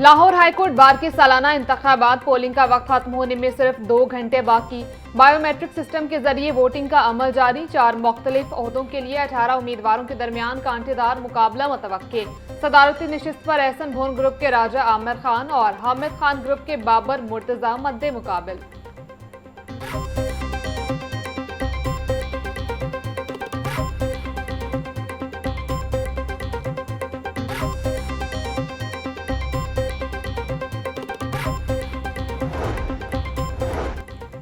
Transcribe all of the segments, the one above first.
Lahore high court bar के सालाना इंतखाबात पोलिंग का वक्त खत्म होने में सिर्फ 2 घंटे बाकी। बायोमेट्रिक सिस्टम के जरिए वोटिंग का अमल जारी। 4 मुख्तलिफ ओहदों के लिए 18 उम्मीदवारों के दरमियान कांटेदार मुकाबला मुतवक्के। सदारती नशिस्त पर एहसन भोन ग्रुप के राजा आमिर खान और हामिद खान ग्रुप के बाबर मुर्तजा मद्दे मुकाबिल।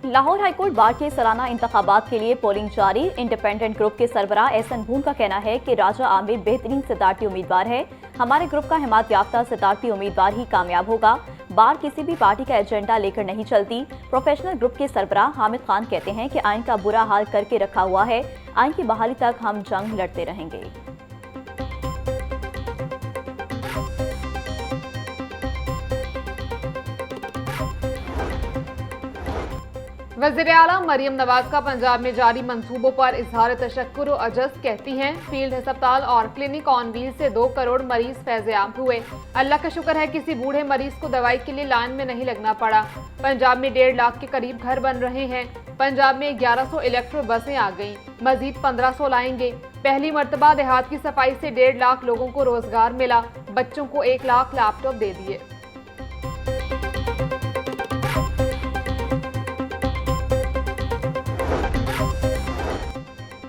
लाहौर हाईकोर्ट बार के सालाना इंतखाबात के लिए पोलिंग जारी। इंडिपेंडेंट ग्रुप के सरबराह एहसन भून का कहना है कि राजा आमिर बेहतरीन सदारती उम्मीदवार है। हमारे ग्रुप का हिमायत याफ्ता सदारती उम्मीदवार ही कामयाब होगा। बार किसी भी पार्टी का एजेंडा लेकर नहीं चलती। प्रोफेशनल ग्रुप के सरबराह हामिद खान कहते हैं कि आइन का बुरा हाल करके रखा हुआ है। आइन की बहाली तक हम जंग लड़ते रहेंगे। वज़ीर आला मरियम नवाज का पंजाब में जारी मंसूबों पर इजहार तशक्कुर और अजस। कहती हैं फील्ड अस्पताल और क्लिनिक ऑन व्हील से 2 करोड़ मरीज फैज़याब हुए। अल्लाह का शुक्र है किसी बूढ़े मरीज को दवाई के लिए लाइन में नहीं लगना पड़ा। पंजाब में 1.5 लाख के करीब घर बन रहे हैं। पंजाब में 1100 इलेक्ट्रो बसें आ गईं, मजीद 1500 लाएंगे। पहली मरतबा देहात की सफाई से 1.5 लाख लोगों को रोजगार मिला। बच्चों को 1 लाख लैपटॉप दे दिए।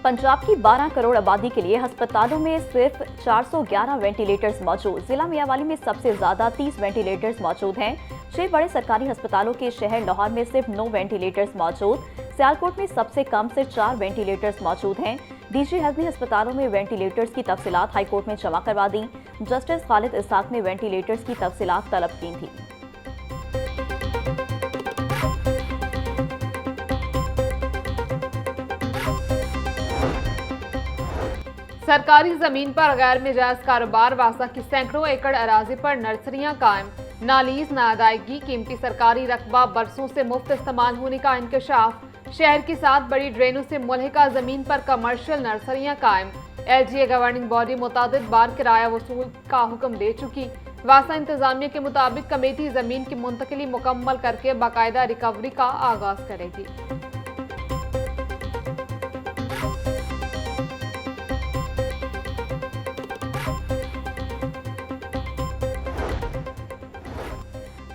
पंजाब की 12 करोड़ आबादी के लिए अस्पतालों में सिर्फ 411 वेंटिलेटर्स मौजूद। जिला मियांवाली में सबसे ज्यादा 30 वेंटिलेटर्स मौजूद हैं। 6 बड़े सरकारी अस्पतालों के शहर लाहौर में सिर्फ 9 वेंटिलेटर्स मौजूद। सियालकोट में सबसे कम से 4 वेंटिलेटर्स मौजूद हैं। डीजी हेल्थ ने अस्पतालों में वेंटिलेटर्स की तफसीलात हाईकोर्ट में जमा करवा दी। जस्टिस खालिद इसाक ने वेंटिलेटर्स की तफसीलात तलब की थी। सरकारी जमीन पर गैर मिजाज कारोबार। वासा की सैकड़ों एकड़ अराजी पर नर्सरियां कायम। नालीज ना अदायगी। कीमती सरकारी रकबा बरसों से मुफ्त इस्तेमाल होने का इंकशाफ। शहर की 7 बड़ी ड्रेनों से मुल्हिका जमीन पर कमर्शियल नर्सरियां कायम। LGA गवर्निंग बॉडी मुतादिद बार किराया वसूल का हुक्म दे चुकी। वासा इंतजामिया के मुताबिक कमेटी जमीन की मुंतकिली मुकम्मल करके बाकायदा रिकवरी का आगाज करेगी।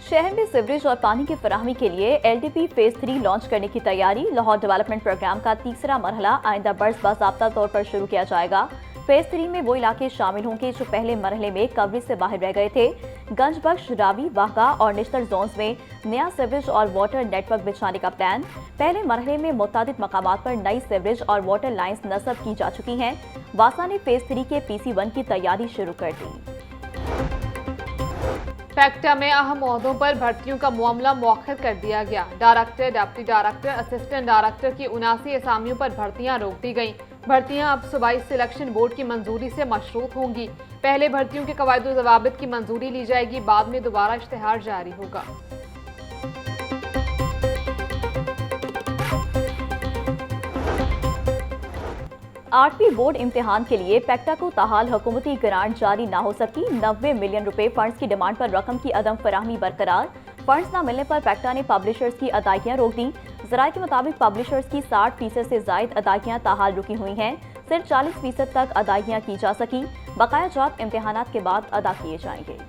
शहर में सीवरेज और पानी की फराहमी के लिए LDP फेज 3 लॉन्च करने की तैयारी। लाहौर डेवलपमेंट प्रोग्राम का तीसरा मरहला आइंदा बर्स बाज़ाब्ता तौर पर शुरू किया जाएगा। फेज 3 में वो इलाके शामिल होंगे जो पहले मरहले में कवरेज से बाहर रह गए थे। गंजबख्श, रावी, वाहगा और निश्तर जोन्स में नया सीवरेज और वाटर नेटवर्क बिछाने का प्लान। पहले मरहले में मुतादिद मकामात पर नई सीवरेज और वाटर लाइन्स नस्ब की जा चुकी हैं। वासा ने फेज 3 के PC1 की तैयारी शुरू कर दी। फैक्टा में अहम ओहदों पर भर्तियों का मामला मौखर कर दिया गया। Director, deputy director, assistant director की 79 असामियों पर भर्तियां रोक दी गईं। भर्तियां अब सूबाई सिलेक्शन बोर्ड की मंजूरी से मशरूत होंगी। पहले भर्तियों के कवायद व ज़वाबित की मंजूरी ली जाएगी, बाद में दोबारा इश्तिहार जारी होगा। आठवीं बोर्ड इम्तिहान के लिए पैक्टा को ताहाल हुकूमती ग्रांट जारी ना हो सकी। 90 मिलियन रुपए फंड्स की डिमांड पर रकम की अदम फराहमी बरकरार। फंड्स न मिलने पर पैक्टा ने पब्लिशर्स की अदायगियां रोक दी। ज़राए के मुताबिक पब्लिशर्स की 60% से जायद अदायगियां ताहाल रुकी हुई हैं। सिर्फ 40% तक अदायगियां की जा सकी। बकाया जात इम्तिहानात के बाद अदा किए जाएंगे।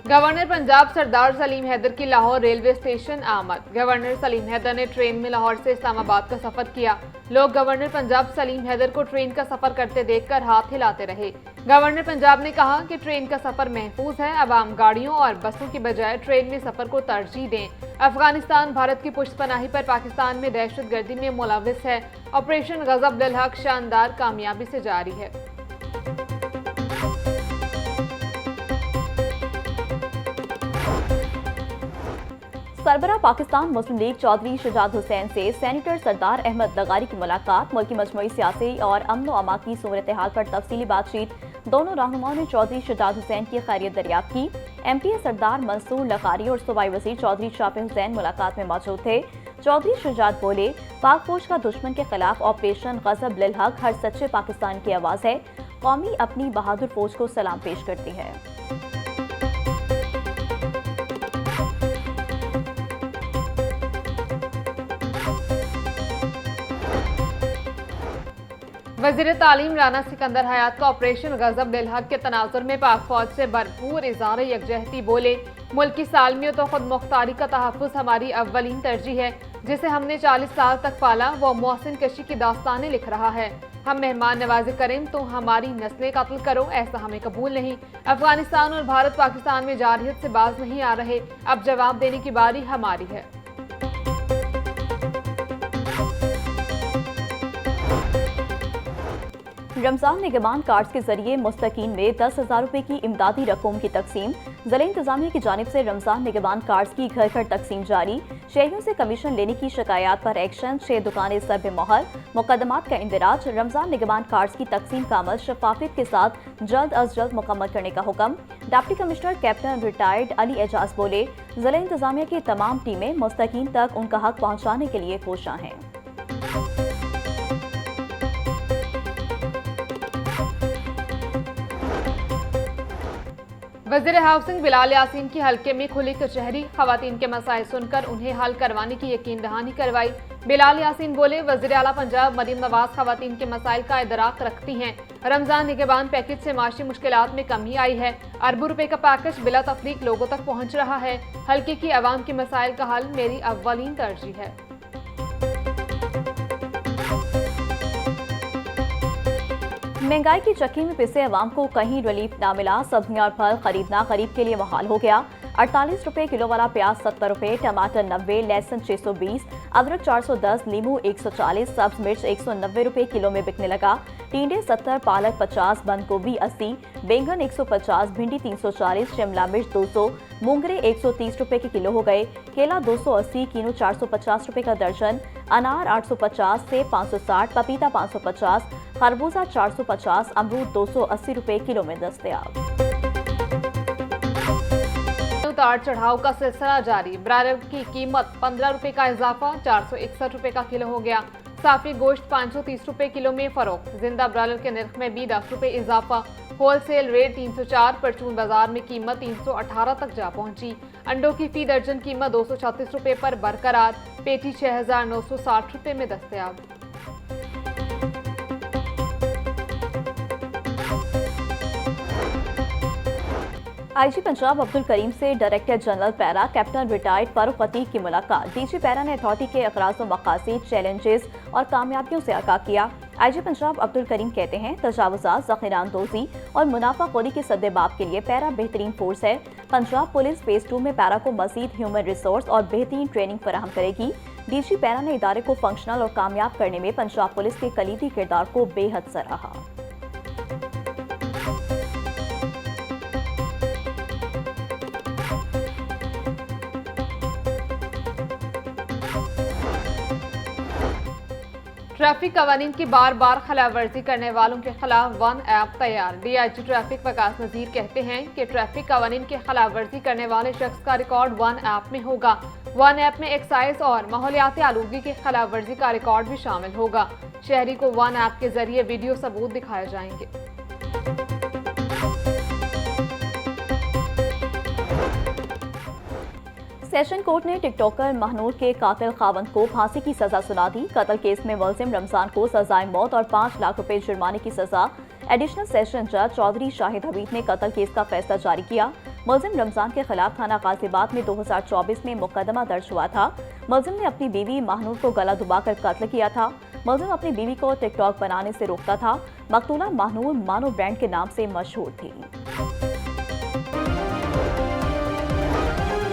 गवर्नर पंजाब सरदार सलीम हैदर की लाहौर रेलवे स्टेशन आमद। गवर्नर सलीम हैदर ने ट्रेन में लाहौर से इस्लामाबाद का सफर किया। लोग गवर्नर पंजाब सलीम हैदर को ट्रेन का सफर करते देखकर हाथ हिलाते रहे। गवर्नर पंजाब ने कहा कि ट्रेन का सफर महफूज है। अवाम गाड़ियों और बसों की बजाय ट्रेन में सफर को तरजीह दें। अफगानिस्तान भारत की पुष्टपनाही पर पाकिस्तान में दहशतगर्दी में मुलविस है। ऑपरेशन गजब लिल हक शानदार कामयाबी से जारी है। सरबराह पाकिस्तान मुस्लिम लीग चौधरी शुजात हुसैन से सेनेटर सरदार अहमद लगारी की मुलाकात। मुल्की मजमूई सियासी और अमन व अमा की सूरत हाल पर तफसीली बातचीत। दोनों रहनुमाओं ने चौधरी शहजाद हुसैन की खैरियत दरियाफ्त की। MPA सरदार मंसूर लखारी और सूबाई वज़ीर चौधरी शाफी हुसैन मुलाकात में मौजूद थे। चौधरी शहजाद बोले, पाक फौज का दुश्मन के खिलाफ ऑपरेशन गज़ब लिल हक हर सच्चे पाकिस्तान की आवाज़ है। कौमी अपनी बहादुर फौज को सलाम पेश करती है। वज़ीर तालीम राना सिकंदर हयात का ऑपरेशन गज़ब लिल हक के तनाजुर में पाक फौज से भरपूर इज़हार यकजहती बोले, मुल्क की सालमियत और खुद मुख्तारी का तहफ़्फ़ुज़ हमारी अव्वलीन तरजीह है। जिसे हमने 40 साल तक पाला वो मोहसिन कशी की दास्तानें लिख रहा है। हम मेहमान नवाजी करें तो हमारी नस्लें कत्ल करो, ऐसा हमें कबूल नहीं। अफगानिस्तान और भारत पाकिस्तान में जारहियत से बाज नहीं आ रहे, अब जवाब देने की बारी हमारी है। रमजान निगमान कार्ड्स के जरिए मुस्तकीन में 10,000 रुपए की इमदादी रकूम की तकसीम। ज़िला इंतजामिया की जानिब से रमजान निगमान कार्ड्स की घर घर तकसीम जारी। शहरियों से कमीशन लेने की शिकायत पर एक्शन, 6 दुकानें सरबे मोहर, मुकदमात का इंदराज। रमजान निगमान कार्ड्स की तकसीम का अमल शफाफियत के साथ जल्द अज जल्द मुकम्मल करने का हुक्म। Deputy commissioner captain retired Ali Ejaz बोले, ज़िला इंतजामिया की तमाम टीमें मुस्तकीन तक उनका हक पहुँचाने के लिए कोशां हैं। वज़ीर हाउसिंग बिलाल यासीन की हल्के में खुली कचहरी, खवातीन के मसाइल सुनकर उन्हें हल करवाने की यकीन दहानी करवाई। बिलाल यासीन बोले, वज़ीर आला पंजाब मरीम नवाज खवातीन के मसाइल का इदराक रखती हैं। रमजान निगहबान पैकेज से माशी मुश्किलात में कमी आई है। अरबों रुपए का पैकेज बिला तफरीक लोगों तक पहुँच रहा है। हल्के की आवाम के मसाइल का हल मेरी अव्वलीन तरजीह है। महंगाई की चक्की में पिसे अवाम को कहीं रिलीफ ना मिला। सब्जियां और फल खरीदना गरीब के लिए मुहाल हो गया। 48 रुपए किलो वाला प्याज 70 रुपए, टमाटर 90, लहसुन 620, अदरक 410, नींबू 140, सब्ज मिर्च 190 रुपए किलो में बिकने लगा। टिंडे 70, पालक 50, बंद गोभी 80, बैंगन 150, भिंडी 340, शिमला मिर्च 200, मूंगरे 130 रुपए के किलो हो गए। केला 280, कीनू 450 रुपए का दर्जन, अनार 850, सेब 560, पपीता 550, खरबूजा 450, अमरूद 280 रुपए किलो में दस्तयाब। उतार चढ़ाव का सिलसिला जारी। ब्रायलर की कीमत 15 रुपए का इजाफा, 461 रुपए का किलो हो गया। साफी गोश्त 530 रुपए किलो में फरोख्त। जिंदा ब्रायलर के निर्ख में भी 10 रुपए इजाफा। होलसेल रेट 304, परचून बाजार में कीमत 318 तक जा पहुंची। अंडों की फी दर्जन कीमत 236 रुपए पर बरकरार। पेटी 6,960 रुपए में दस्तयाब। IG पंजाब अब्दुल करीम से director general para captain retired Farooq Atiq की मुलाकात। DG पैरा ने अथॉरिटी के अखराज व मकासद, चैलेंजेस और कामयाबियों से आगाह किया। IG पंजाब अब्दुल करीम कहते हैं, तजावुज़ात, ज़ख़ीरानंदोज़ी और मुनाफाखोरी के सद्देबाब के लिए पैरा बेहतरीन फोर्स है। पंजाब पुलिस फेज 2 में पैरा को मज़ीद ह्यूमन रिसोर्स और बेहतरीन ट्रेनिंग फराहम करेगी। DG पैरा ने इदारे को फंक्शनल और कामयाब करने में पंजाब पुलिस के कलीदी किरदार को बेहद सराहा। ट्रैफिक कवानीन की बार बार खिलाफवर्जी करने वालों के खिलाफ वन ऐप तैयार। DIG ट्रैफिक वकास नज़ीर कहते हैं कि ट्रैफिक कवानीन की खिलाफवर्जी करने वाले शख्स का रिकॉर्ड वन ऐप में होगा। वन ऐप में एक्साइज और माहौलियाती आलूगी की खिलाफवर्जी का रिकॉर्ड भी शामिल होगा। शहरी को वन ऐप के जरिए वीडियो सबूत दिखाए जाएंगे। सेशन कोर्ट ने टिकटॉकर महनूर के कातिल खावंद को फांसी की सजा सुना दी। कत्ल केस में मुलजिम रमजान को सजाए मौत और 5 लाख रुपए जुर्माने की सजा। एडिशनल सेशन जज चौधरी शाहिद हबीब ने कत्ल केस का फैसला जारी किया। मुलजिम रमजान के खिलाफ थाना गाजियाबाद में 2024 में मुकदमा दर्ज हुआ था। मुलजिम ने अपनी बीवी महनूर को गला दबाकर कत्ल किया था। मुलजिम अपनी बीवी को टिकटॉक बनाने से रोकता था। मकतूला महनूर मानो ब्रांड के नाम से मशहूर थी।